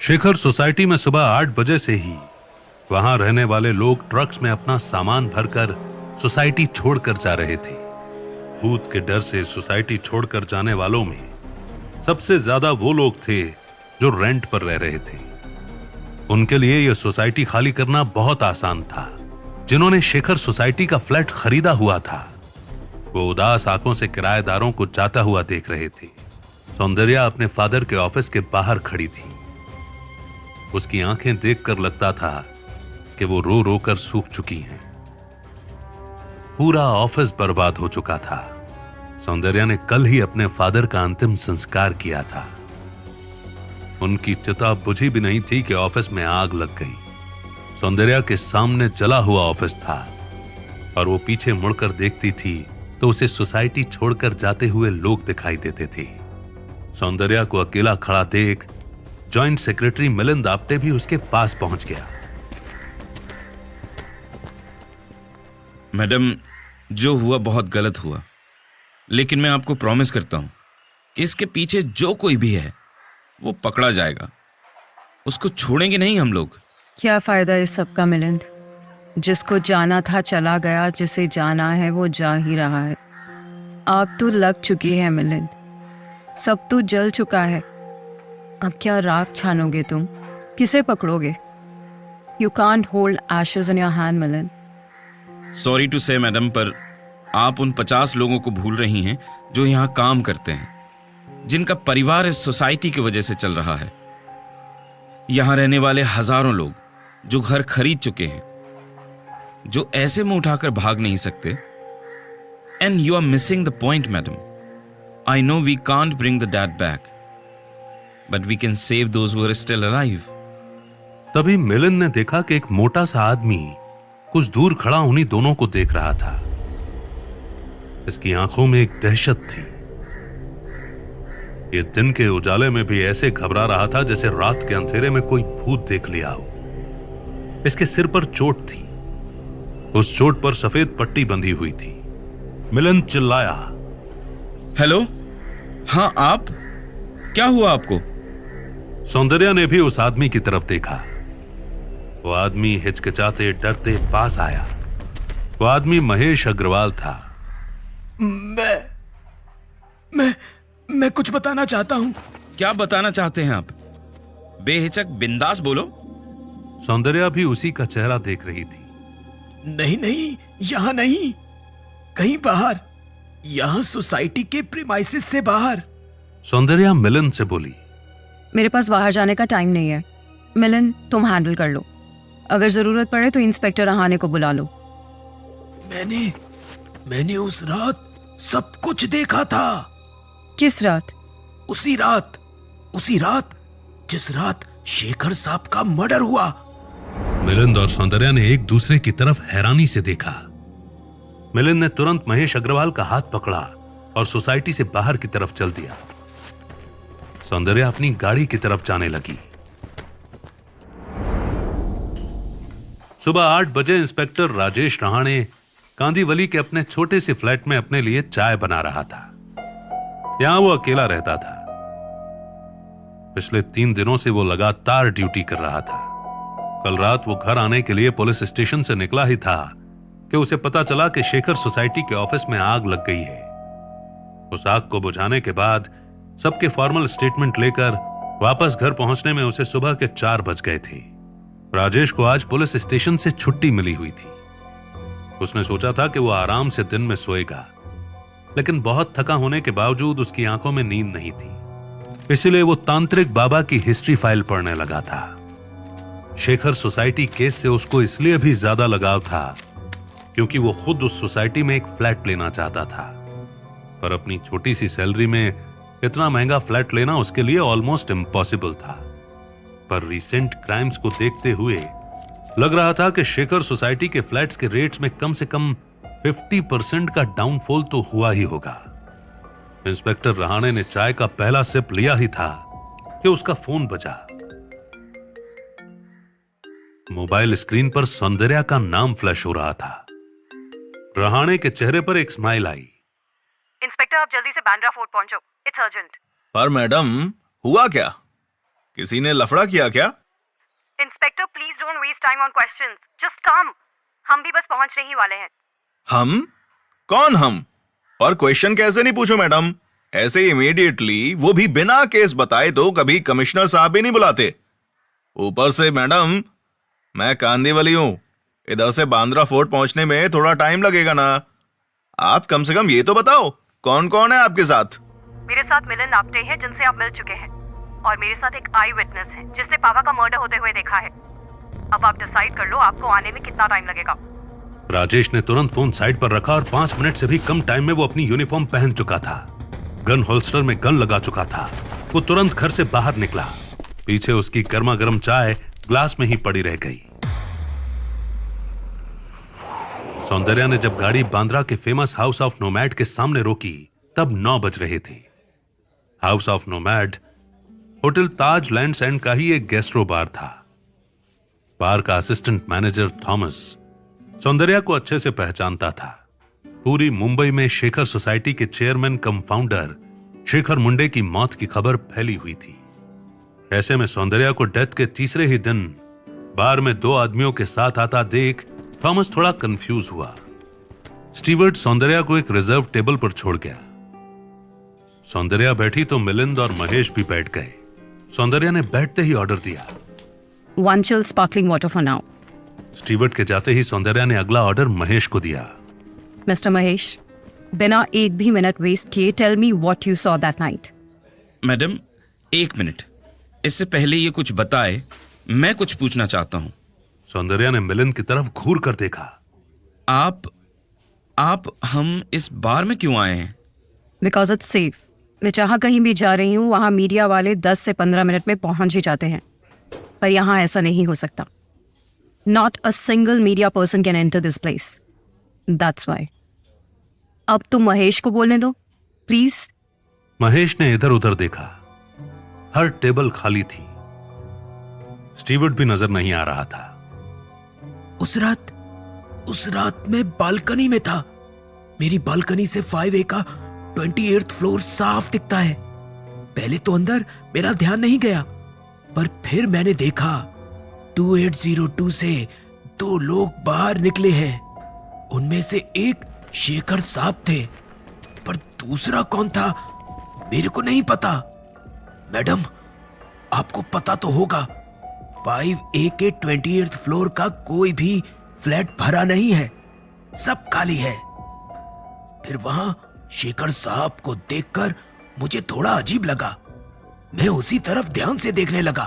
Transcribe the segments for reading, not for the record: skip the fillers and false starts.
Shekhar society में सुबह 8 बजे से ही वहां रहने वाले लोग ट्रक्स में अपना सामान भरकर सोसाइटी छोड़कर जा रहे थे। भूत के डर से सोसाइटी छोड़कर जाने वालों में सबसे ज्यादा वो लोग थे जो रेंट पर रह रहे थे। उनके लिए यह सोसाइटी खाली करना बहुत आसान था। जिन्होंने शेखर सोसाइटी का फ्लैट खरीदा हुआ था वो उदास आंखों से किराएदारों को जाता हुआ देख रहे थे। सौंदर्या अपने फादर के ऑफिस के बाहर खड़ी थी। उसकी आंखें देखकर लगता था कि वो रो रो कर सूख चुकी हैं। पूरा ऑफिस बर्बाद हो चुका था। सौंदर्या ने कल ही अपने फादर का अंतिम संस्कार किया था। उनकी चिता बुझी भी नहीं थी कि ऑफिस में आग लग गई। सौंदर्या के सामने जला हुआ ऑफिस था और वो पीछे मुड़कर देखती थी तो उसे सोसाइटी छोड़कर जाते हुए लोग दिखाई देते थे। सौंदर्या को अकेला खड़ा देख जॉइंट सेक्रेटरी मिलिंद आप्टे भी उसके पास पहुंच गया। मैडम, जो हुआ बहुत गलत हुआ, लेकिन मैं आपको प्रॉमिस करता हूं कि इसके पीछे जो कोई भी है वो पकड़ा जाएगा। उसको छोड़ेंगे नहीं हम लोग। क्या फायदा इस सब का मिलिंद? जिसको जाना था चला गया, जिसे जाना है वो जा ही रहा है। आग तो लग चुकी है मिलिंद, सब तो जल चुका है। अब क्या राख छानोगे तुम? किसे पकड़ोगे? You can't hold ashes in your hand Milind. Sorry to say madam, पर आप उन 50 लोगों को भूल रही हैं जो यहाँ काम करते हैं, जिनका परिवार इस सोसाइटी की वजह से चल रहा है। यहाँ रहने वाले हजारों लोग जो घर खरीद चुके हैं, जो ऐसे मुंह उठाकर भाग नहीं सकते। And you are missing the point madam. I know we can't bring the dead back, but we can save those who are still alive. तभी मिलिंद ने देखा कि एक मोटा सा आदमी कुछ दूर खड़ा उन्हीं दोनों को देख रहा था। इसकी आंखों में एक दहशत थी। ये दिन के उजाले में भी ऐसे घबरा रहा था जैसे रात के अंधेरे में कोई भूत देख लिया हो। इसके सिर पर चोट थी। उस चोट पर सफेद पट्टी बंधी हुई थी। मिलिंद चिल्लाया, हेलो, हाँ आप? क्या हुआ आपको? सौंदर्या ने भी उस आदमी की तरफ देखा। वो आदमी हिचकिचाते डरते पास आया। वो आदमी महेश अग्रवाल था। मैं कुछ बताना चाहता हूं। क्या बताना चाहते हैं आप? बेहिचक बिंदास बोलो। सौंदर्या भी उसी का चेहरा देख रही थी। नहीं, यहां नहीं, कहीं बाहर, यहां सोसाइटी के प्रीमाइसेस से बाहर। सौंदर्या मिलिंद से बोली, मेरे पास बाहर जाने का टाइम नहीं है। मिलिंद, तुम हैंडल कर लो। अगर जरूरत पड़े तो इंस्पेक्टर रहाणे को बुला लो। मैंने उस रात सब कुछ देखा था। किस रात? उसी रात जिस रात शेखर साहब का मर्डर हुआ। मिलिंद और सौंदर्या ने एक दूसरे की तरफ हैरानी से देखा। मिलिंद ने तुरंत महेश अग्रवाल का हाथ पकड़ा और सोसाइटी से बाहर की तरफ चल दिया। सौंदर्या अपनी गाड़ी की तरफ जाने लगी। सुबह 8 बजे इंस्पेक्टर राजेश रहाणे कांदीवली के अपने छोटे से फ्लैट में अपने लिए चाय बना रहा था। यहां वो अकेला रहता था। पिछले 3 दिनों से वो लगातार ड्यूटी कर रहा था। कल रात वो घर आने के लिए पुलिस स्टेशन से निकला ही था कि उसे पता चला कि शेखर सोसाइटी के ऑफिस में आग लग गई है। उस आग को बुझाने के बाद सबके फॉर्मल स्टेटमेंट लेकर वापस घर पहुंचने में उसे सुबह के 4 बज गए थे। राजेश को आज पुलिस स्टेशन से छुट्टी मिली हुई थी। उसने सोचा था कि वो आराम से दिन में सोएगा, लेकिन बहुत थका होने के बावजूद उसकी आंखों में नींद नहीं थी। इसलिए वो तांत्रिक बाबा की हिस्ट्री फाइल पढ़ने लगा था। शेखर सोसाइटी केस से उसको इसलिए भी ज्यादा लगाव था क्योंकि वो खुद उस सोसाइटी में एक फ्लैट लेना चाहता था, पर अपनी छोटी सी सैलरी में इतना महंगा फ्लैट लेना उसके लिए ऑलमोस्ट इम्पॉसिबल था। पर रिसेंट क्राइम्स को देखते हुए लग रहा था कि शेखर सोसाइटी के फ्लैट्स के रेट्स में कम से कम 50% का डाउनफॉल तो हुआ ही होगा। इंस्पेक्टर रहाणे ने चाय का पहला सिप लिया ही था कि उसका फोन बजा। मोबाइल स्क्रीन पर सौंदर्या का नाम फ्लैश हो रहा था। रहाणे के चेहरे पर एक स्माइल आई। इंस्पेक्टर, आप जल्दी से बांद्रा फोर्ट पहुंचो, इट्स अर्जेंट। पर मैडम, हुआ क्या? किसी ने लफड़ा किया क्या? Inspector please don't waste time on questions, just come. हम भी बस पहुंचने ही वाले हैं। हम? कौन हम? और क्वेश्चन कैसे नहीं पूछो मैडम? ऐसे इमीडिएटली, वो भी बिना केस बताए तो कभी कमिश्नर साहब भी नहीं बुलाते। ऊपर से मैडम, मैं कांदीवली हूं, इधर से बांद्रा फोर्ट पहुंचने में थोड़ा टाइम लगेगा ना। आप कम से कम ये तो बताओ, कौन कौन है आपके साथ? मेरे साथ मिलिंद आप्टे हैं, जिनसे आप मिल चुके हैं, और मेरे साथ एक आई विटनेस है जिसने पावा का मर्डर होते हुए देखा है। अब आप डिसाइड कर लो आपको आने में कितना टाइम लगेगा। राजेश ने तुरंत फोन साइड पर रखा और 5 मिनट से भी कम टाइम में वो अपनी यूनिफॉर्म पहन चुका था। गन होल्स्टर में गन लगा चुका था। वो तुरंत घर से बाहर निकला। पीछे उसकी गर्मा गर्म चाय ग्लास में ही पड़ी रह गई। सौंदर्या ने जब गाड़ी बांद्रा के फेमस हाउस ऑफ नोमैड के सामने रोकी तब 9 बज रहे थे। House of nomad hotel Taj lands and का ही एक गेस्ट्रो बार था। बार का असिस्टेंट मैनेजर थॉमस सौंदर्या को अच्छे से पहचानता था। पूरी मुंबई में शेखर सोसाइटी के चेयरमैन कम फाउंडर शेखर मुंडे की मौत की खबर फैली हुई थी। ऐसे में सौंदर्या को डेथ के तीसरे ही दिन बार में 2 आदमियों के साथ आता देख थॉमस थोड़ा कंफ्यूज हुआ। स्टीवर्ड सौंदर्या को एक रिजर्व टेबल पर छोड़ गया। सौंदर्या बैठी तो मिलिंद और महेश भी बैठ गए। सौंदर्या ने बैठते ही ऑर्डर दिया, 1 chill sparkling water for now. Steward के जाते ही सौंदर्या ने अगला ऑर्डर महेश को दिया। मिस्टर महेश, बिना एक भी मिनट वेस्ट किए tell me what you saw that night. Madam, 1 minute. इससे पहले ये कुछ बताए, मैं कुछ पूछना चाहता हूं। सौंदर्या ने मिलिंद की तरफ घूर कर देखा। आप हम इस बार में क्यों आए हैं? Because it's safe. मैं जहां कहीं भी जा रही हूँ वहां मीडिया वाले 10 से 15 मिनट में पहुंच ही जाते हैं, पर यहां ऐसा नहीं हो सकता। Not a single media person can enter this place, that's why. अब तुम महेश को बोलने दो प्लीज। महेश ने इधर उधर देखा। हर टेबल खाली थी। स्टीवर्ड भी नजर नहीं आ रहा था। उस रात मैं बालकनी में था। मेरी बालकनी से 5A का 28th फ्लोर साफ दिखता है। पहले तो अंदर मेरा ध्यान नहीं गया, पर फिर मैंने देखा 2802 से 2 लोग बाहर निकले हैं। उनमें से एक शेखर साहब थे, पर दूसरा कौन था मेरे को नहीं पता। मैडम, आपको पता तो होगा 5A के 28th फ्लोर का कोई भी फ्लैट भरा नहीं है, सब खाली है। फिर वहां शेखर साहब को देखकर मुझे थोड़ा अजीब लगा। मैं उसी तरफ ध्यान से देखने लगा।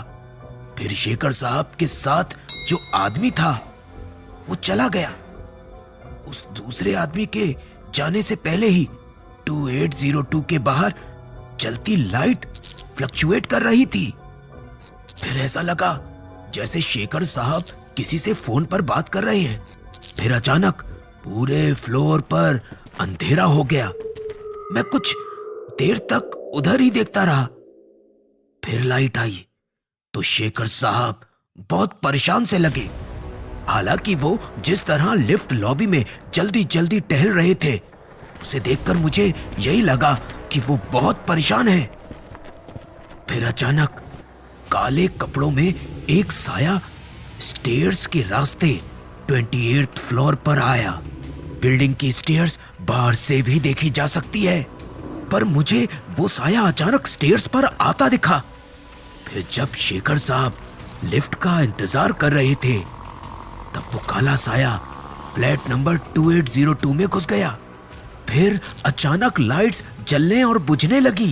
फिर शेखर साहब के साथ जो आदमी था वो चला गया। उस दूसरे आदमी के जाने से पहले ही 2802 के बाहर चलती लाइट फ्लक्चुएट कर रही थी। फिर ऐसा लगा जैसे शेखर साहब किसी से फोन पर बात कर रहे हैं। फिर अचानक पूरे फ्लोर पर अंधेरा हो गया। मैं कुछ देर तक उधर ही देखता रहा। फिर लाइट आई तो शेखर साहब बहुत परेशान से लगे। हालांकि वो जिस तरह लिफ्ट लॉबी में जल्दी जल्दी टहल रहे थे, उसे देखकर मुझे यही लगा कि वो बहुत परेशान है। फिर अचानक काले कपड़ों में एक साया स्टेयर्स के रास्ते 28th फ्लोर पर आया। बिल्डिंग की स्टेयर्स बाहर से भी देखी जा सकती है, पर मुझे वो साया अचानक स्टेयर्स पर आता दिखा। फिर जब शेखर साहब लिफ्ट का इंतजार कर रहे थे, तब वो काला साया फ्लैट नंबर 2802 में घुस गया। फिर अचानक लाइट्स जलने और बुझने लगी।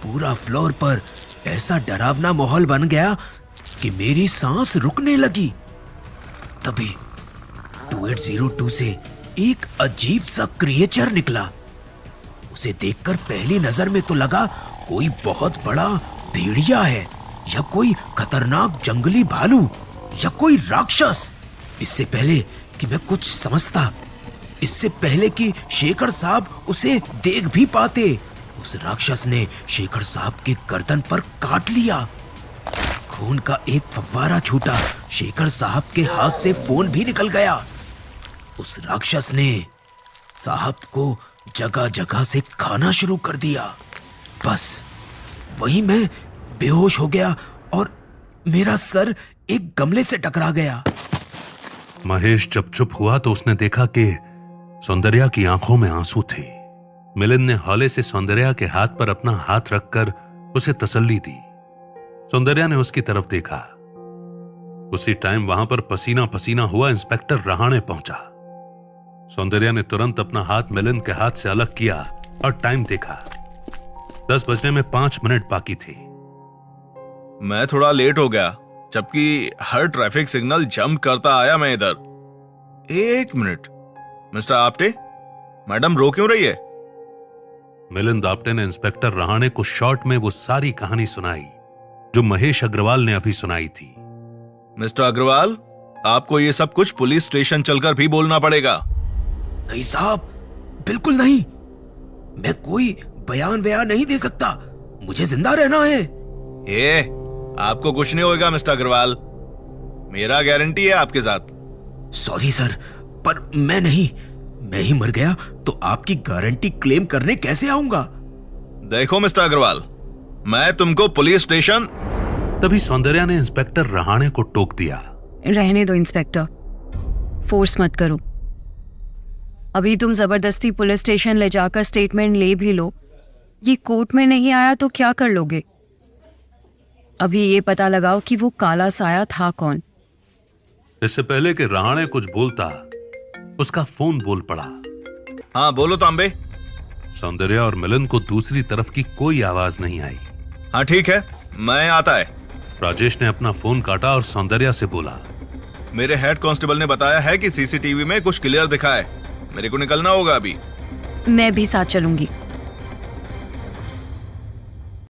पूरा फ्लोर पर ऐसा डरावना माहौल बन गया कि मेरी सांस रुकने लगी। तभी 2802 से एक अजीब सा क्रिएचर निकला। उसे देखकर पहली नजर में तो लगा कोई बहुत बड़ा भेड़िया है, या कोई खतरनाक जंगली भालू, या कोई राक्षस। इससे पहले कि मैं कुछ समझता, इससे पहले कि शेखर साहब उसे देख भी पाते, उस राक्षस ने शेखर साहब के गर्दन पर काट लिया। खून का एक फव्वारा छूटा। शेखर साहब के हाथ से फोन भी निकल गया। उस राक्षस ने साहब को जगह जगह से खाना शुरू कर दिया। बस वही मैं बेहोश हो गया और मेरा सर एक गमले से टकरा गया। महेश जब चुप हुआ तो उसने देखा कि सौंदर्या की आंखों में आंसू थे। मिलिंद ने हौले से सौंदर्या के हाथ पर अपना हाथ रखकर उसे तसल्ली दी। सौंदर्या ने उसकी तरफ देखा। उसी टाइम वहां पर पसीना पसीना हुआ इंस्पेक्टर रहाणे पहुंचा। सौंदर्या ने तुरंत अपना हाथ मिलिंद के हाथ से अलग किया और टाइम देखा। 10 बजने में 5 मिनट बाकी थे। मैं थोड़ा लेट हो गया, जबकि हर ट्रैफिक सिग्नल जंप करता आया मैं इधर। 1 मिनट, मिस्टर आप्टे, मैडम रो क्यों रही है? मिलिंद आप्टे ने इंस्पेक्टर रहाणे को शॉर्ट में वो सारी कहानी सुनाई जो महेश अग्रवाल ने अभी सुनाई थी। मिस्टर अग्रवाल, आपको ये सब कुछ पुलिस स्टेशन चलकर भी बोलना पड़ेगा। नहीं साहब, बिल्कुल नहीं। मैं कोई बयान नहीं दे सकता। मुझे जिंदा रहना है। ये आपको कुछ नहीं होगा मिस्टर अग्रवाल, मेरा गारंटी है आपके साथ। सॉरी सर, पर मैं नहीं। मैं ही मर गया तो आपकी गारंटी क्लेम करने कैसे आऊंगा? देखो मिस्टर अग्रवाल, मैं तुमको पुलिस स्टेशन। तभी सौंदर्या ने इंस्पेक्टर रहाणे को टोक दिया। रहने दो इंस्पेक्टर, फोर्स मत करो। अभी तुम जबरदस्ती पुलिस स्टेशन ले जाकर स्टेटमेंट ले भी लो, ये कोर्ट में नहीं आया तो क्या कर लोगे? अभी ये पता लगाओ कि वो काला साया था कौन। इससे पहले कि रहाणे कुछ बोलता, उसका फोन बोल पड़ा। हाँ बोलो तांबे। सौंदर्या और मिलिंद को दूसरी तरफ की कोई आवाज नहीं आई। हाँ ठीक है, मैं आता है। राजेश ने अपना फोन काटा और सौंदर्या से बोला, मेरे हेड कांस्टेबल ने बताया है कि सीसीटीवी में कुछ क्लियर दिखा है। मेरे को निकलना होगा अभी। मैं भी साथ चलूंगी।